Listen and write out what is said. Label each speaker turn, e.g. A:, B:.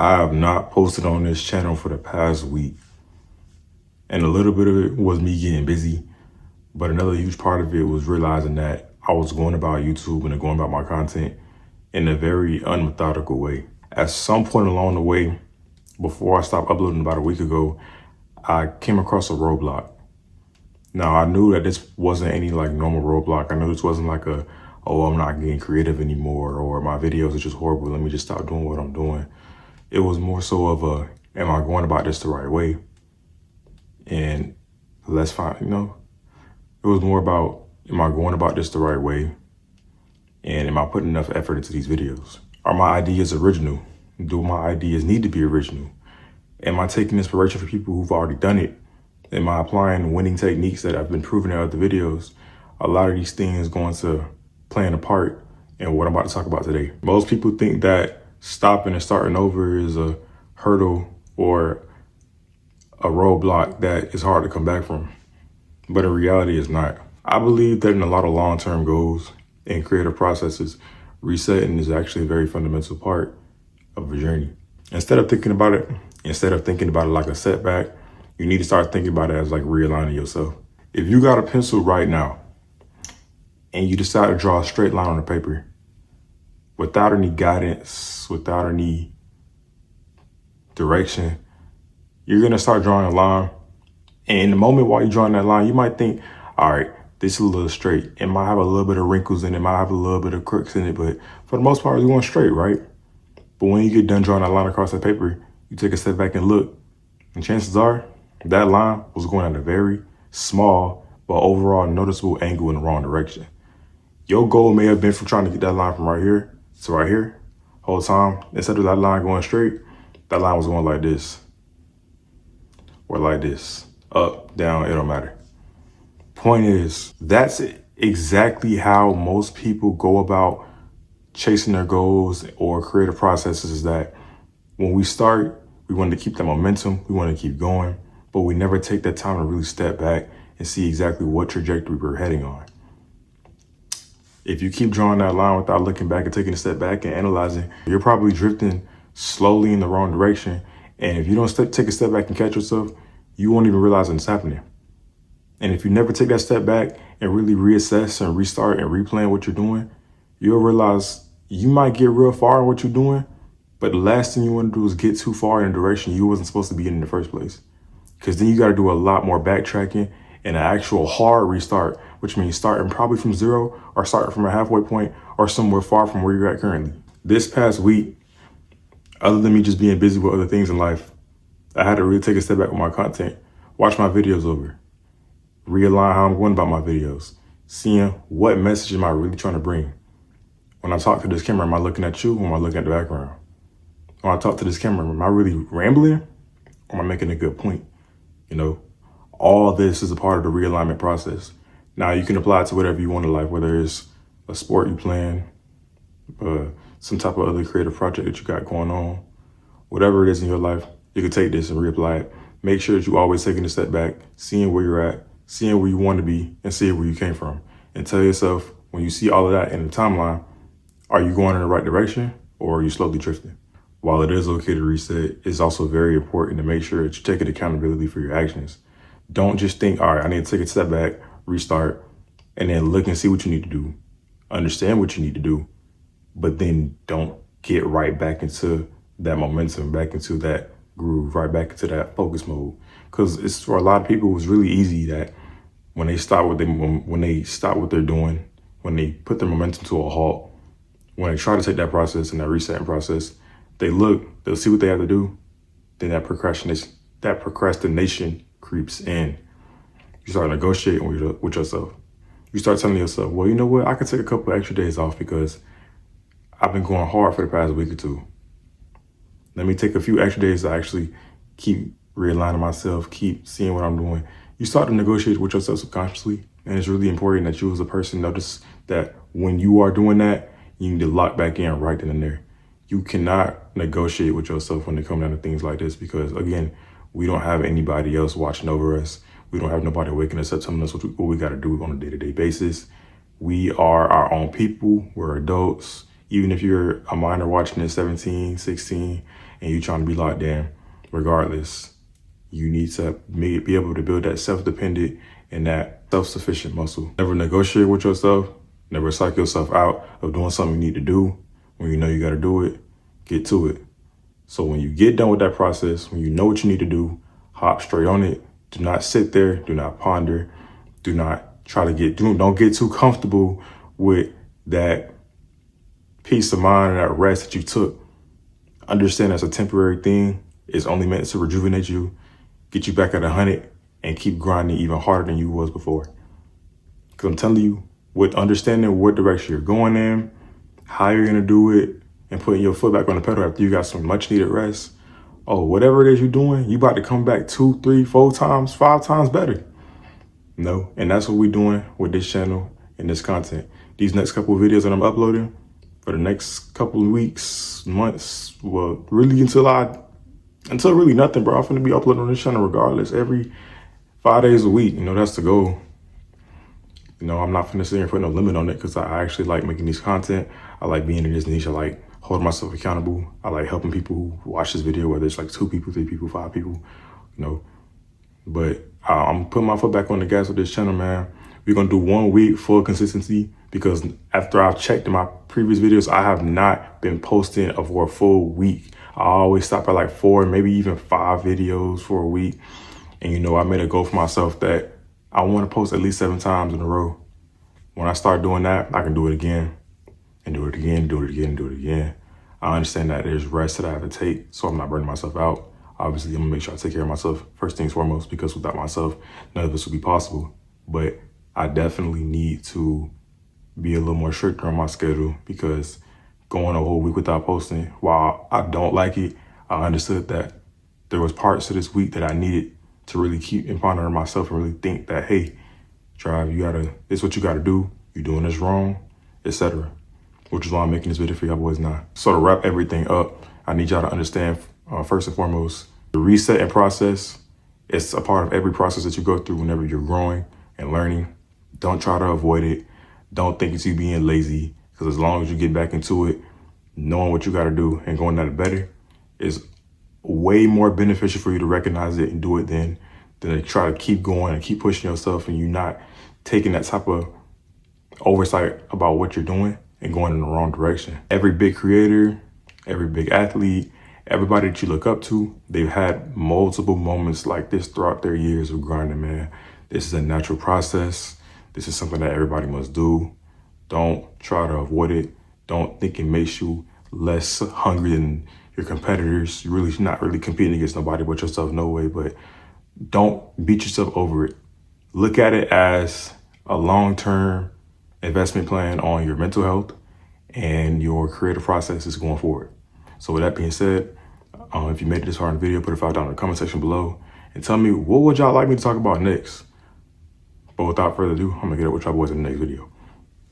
A: I have not posted on this channel for the past week. And a little bit of it was me getting busy, but another huge part of it was realizing that I was going about YouTube and going about my content in a very unmethodical way. At some point along the way, before I stopped uploading about a week ago, I came across a roadblock. Now, I knew that this wasn't any like normal roadblock. I knew this wasn't like oh, I'm not getting creative anymore, or my videos are just horrible, let me just stop doing what I'm doing. It was more so of am I going about this the right way? And let's find, it was more about, am I going about this the right way? And am I putting enough effort into these videos? Are my ideas original? Do my ideas need to be original? Am I taking inspiration from people who've already done it? Am I applying winning techniques that I've been proven in other videos? A lot of these things going to play a part in what I'm about to talk about today. Most people think that stopping and starting over is a hurdle or a roadblock that is hard to come back from. But in reality, it's not. I believe that in a lot of long-term goals and creative processes, resetting is actually a very fundamental part of a journey. Instead of thinking about it like a setback, you need to start thinking about it as like realigning yourself. If you got a pencil right now and you decide to draw a straight line on the paper without any guidance, without any direction, you're gonna start drawing a line. And in the moment while you're drawing that line, you might think, all right, this is a little straight. It might have a little bit of wrinkles in it, might have a little bit of crooks in it, but for the most part, it's going straight, right? But when you get done drawing that line across the paper, you take a step back and look, and chances are that line was going at a very small, but overall noticeable angle in the wrong direction. Your goal may have been from trying to get that line from right here to right here. Whole time, instead of that line going straight, that line was going like this, or like this, up, down, it don't matter. Point is, that's exactly how most people go about chasing their goals or creative processes, is that when we start, we want to keep that momentum, we want to keep going, but we never take that time to really step back and see exactly what trajectory we're heading on. If you keep drawing that line without looking back and taking a step back and analyzing, you're probably drifting slowly in the wrong direction. And if you don't take a step back and catch yourself, you won't even realize it's happening. And if you never take that step back and really reassess and restart and replan what you're doing, you'll realize you might get real far in what you're doing, but the last thing you want to do is get too far in a direction you wasn't supposed to be in the first place. Because then you got to do a lot more backtracking and an actual hard restart, which means starting probably from zero or starting from a halfway point or somewhere far from where you're at currently. This past week, other than me just being busy with other things in life, I had to really take a step back with my content, watch my videos over, realign how I'm going about my videos, seeing what message am I really trying to bring. When I talk to this camera, am I looking at you or am I looking at the background? When I talk to this camera, am I really rambling or am I making a good point? All this is a part of the realignment process. Now you can apply it to whatever you want in life, whether it's a sport you playing, some type of other creative project that you got going on, whatever it is in your life, you can take this and reapply it. Make sure that you always taking a step back, seeing where you're at, seeing where you want to be, and seeing where you came from. And tell yourself, when you see all of that in the timeline, are you going in the right direction or are you slowly drifting? While it is okay to reset, it's also very important to make sure that you're taking accountability for your actions. Don't just think, all right, I need to take a step back, restart, and then look and see what you need to do. Understand what you need to do, but then don't get right back into that momentum, back into that groove, right back into that focus mode. Because it's, for a lot of people, it's really easy that when they stop what they're doing, when they put their momentum to a halt, when they try to take that process and that resetting process, they'll see what they have to do, then that procrastination creeps in. You start negotiating with yourself. You start telling yourself, well, you know what? I can take a couple extra days off because I've been going hard for the past week or two. Let me take a few extra days to actually keep realigning myself, keep seeing what I'm doing. You start to negotiate with yourself subconsciously. And it's really important that you as a person notice that when you are doing that, you need to lock back in right then and there. You cannot negotiate with yourself when it comes down to things like this because, again, we don't have anybody else watching over us. We don't have nobody waking us up telling us what we got to do on a day-to-day basis. We are our own people. We're adults. Even if you're a minor watching this, 17, 16, and you trying to be locked in, regardless, you need to be able to build that self-dependent and that self-sufficient muscle. Never negotiate with yourself. Never psych yourself out of doing something you need to do. When you know you got to do it, get to it. So when you get done with that process, when you know what you need to do, hop straight on it. Do not sit there. Do not ponder. Do not try to don't get too comfortable with that peace of mind and that rest that you took. Understand that's a temporary thing. It's only meant to rejuvenate you, get you back at 100, and keep grinding even harder than you was before. Because I'm telling you, with understanding what direction you're going in, how you're going to do it, and putting your foot back on the pedal after you got some much needed rest, whatever it is you're doing, you about to come back 2, 3, 4 times, 5 times better. No, and that's what we're doing with this channel and this content. These next couple of videos that I'm uploading for the next couple of weeks, months, well, really until really nothing, bro. I'm gonna be uploading on this channel regardless, every 5 days a week. That's the goal. I'm not finna sit here and put no limit on it because I actually like making these content. I like being in this niche. I like holding myself accountable. I like helping people who watch this video, whether it's like 2 people, 3 people, 5 people, But I'm putting my foot back on the gas with this channel, man. We're gonna do 1 week full consistency because after I've checked in my previous videos, I have not been posting for a full week. I always stop at like 4, maybe even 5 videos for a week. And I made a goal for myself that I want to post at least 7 times in a row. When I start doing that, I can do it again and do it again, do it again, do it again. I understand that there's rest that I have to take, so I'm not burning myself out. Obviously, I'm gonna make sure I take care of myself first things foremost, because without myself, none of this would be possible. But I definitely need to be a little more stricter on my schedule, because going a whole week without posting, while I don't like it, I understood that there was parts of this week that I needed to really keep and ponder on myself and really think that, hey, Tribe, this is what you gotta do. You're doing this wrong, etc. Which is why I'm making this video for y'all boys now. So to wrap everything up, I need y'all to understand, first and foremost, the resetting process. It's a part of every process that you go through whenever you're growing and learning. Don't try to avoid it. Don't think it's you being lazy, because as long as you get back into it, knowing what you got to do and going at it better is way more beneficial for you to recognize it and do it than to try to keep going and keep pushing yourself and you not taking that type of oversight about what you're doing and going in the wrong direction. Every big creator, every big athlete, everybody that you look up to, they've had multiple moments like this throughout their years of grinding, man. This is a natural process. This is something that everybody must do. Don't try to avoid it. Don't think it makes you less hungry than your competitors. You're really not really competing against nobody but yourself, no way, but don't beat yourself over it. Look at it as a long-term investment plan on your mental health and your creative processes going forward. So with that being said, if you made it this far in the video, put a 5 down in the comment section below and tell me what would y'all like me to talk about next. But without further ado, I'm gonna get up with y'all boys in the next video.